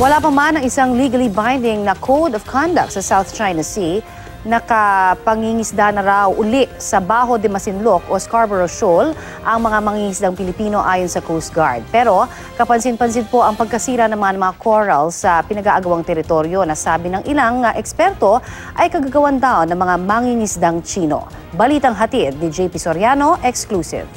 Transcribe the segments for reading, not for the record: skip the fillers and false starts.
Wala pa man ang isang legally binding na Code of Conduct sa South China Sea. Nakapangingisda na raw uli sa Bajo de Masinloc o Scarborough Shoal ang mga mangingisdang Pilipino ayon sa Coast Guard. Pero kapansin-pansin po ang pagkasira naman ng mga coral sa pinag-aagawang teritoryo na sabi ng ilang eksperto ay kagagawan daw ng mga mangingisdang Chino. Balitang hatid ni JP Soriano, exclusive.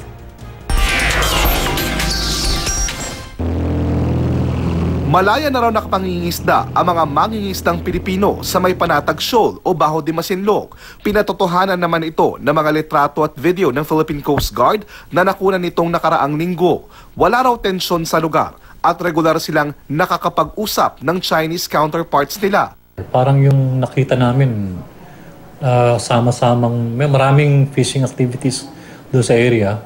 Malaya na raw nakapangingisda ang mga mangingisdang Pilipino sa may Panatag Shoal o Bajo de Masinloc. Pinatotohanan naman ito ng mga litrato at video ng Philippine Coast Guard na nakunan nitong nakaraang linggo. Wala raw tensyon sa lugar at regular silang nakakapag-usap ng Chinese counterparts nila. Parang yung nakita namin, sama-samang may maraming fishing activities doon sa area.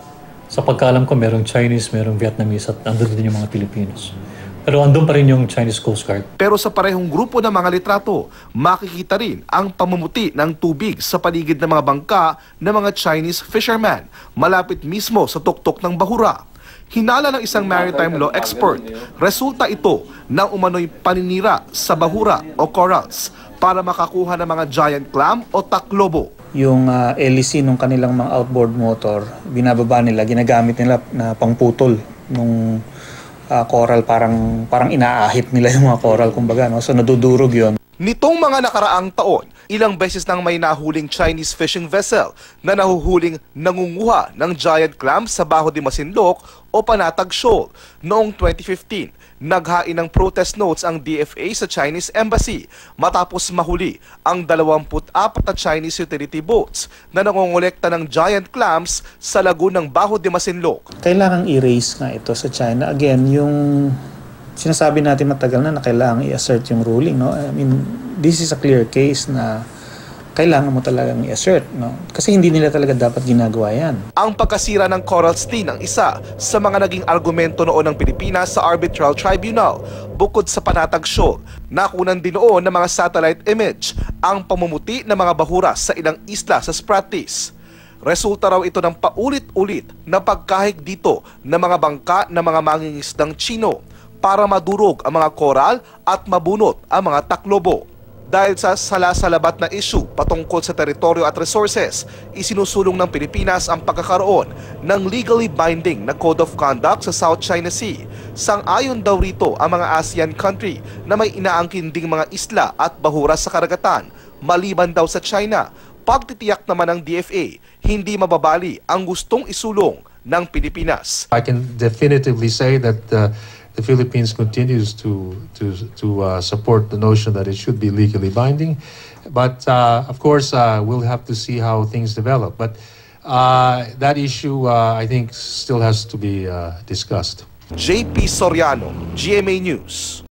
Sa pagkaalam ko, merong Chinese, merong Vietnamese at andun din yung mga Filipinos. Pero andun pa rin yung Chinese Coast Guard. Pero sa parehong grupo ng mga litrato, makikita rin ang pamumuti ng tubig sa paligid ng mga bangka ng mga Chinese fishermen, malapit mismo sa tuktok ng bahura. Hinala ng isang maritime law expert, resulta ito ng umano'y paninira sa bahura o corals para makakuha ng mga giant clam o taklobo. Yung LEC ng kanilang mga outboard motor, binababa nila, ginagamit nila na pangputol nung coral, parang inaahit nila yung mga coral, kumbaga, no? So nadudurog yun. Nitong mga nakaraang taon, ilang beses nang may nahuling Chinese fishing vessel na nahuhuling nangunguha ng giant clams sa Bajo de Masinloc o Panatag Shoal. Noong 2015, naghain ng protest notes ang DFA sa Chinese Embassy matapos mahuli ang 24 na Chinese utility boats na nangongolekta ng giant clams sa lagoon ng Bajo de Masinloc. Kailangang i-raise nga ito sa China. Again, yung sinasabi natin matagal na kailangang i-assert yung ruling, no? I mean, this is a clear case na kailangan mo talagang i-assert, no? Kasi hindi nila talaga dapat ginagawa yan. Ang pagkasira ng corals din ang isa sa mga naging argumento noon ng Pilipinas sa Arbitral Tribunal. Bukod sa Panatag Shoal, nakunan din noon ng mga satellite image ang pamumuti ng mga bahura sa ilang isla sa Spratlys. Resulta raw ito ng paulit-ulit na pagkahig dito ng mga bangka ng mga mangingisdang Chino para madurog ang mga coral at mabunot ang mga taklobo. Dahil sa salasalabat na issue patungkol sa teritoryo at resources, isinusulong ng Pilipinas ang pagkakaroon ng legally binding na Code of Conduct sa South China Sea. Sang-ayon daw rito ang mga ASEAN country na may inaangkin ding mga isla at bahura sa karagatan, maliban daw sa China. Pagtitiyak naman ng DFA, hindi mababali ang gustong isulong ng Pilipinas. I can definitively say that the Philippines continues to support the notion that it should be legally binding, but of course we'll have to see how things develop. But that issue, I think, still has to be discussed. JP Soriano, GMA News.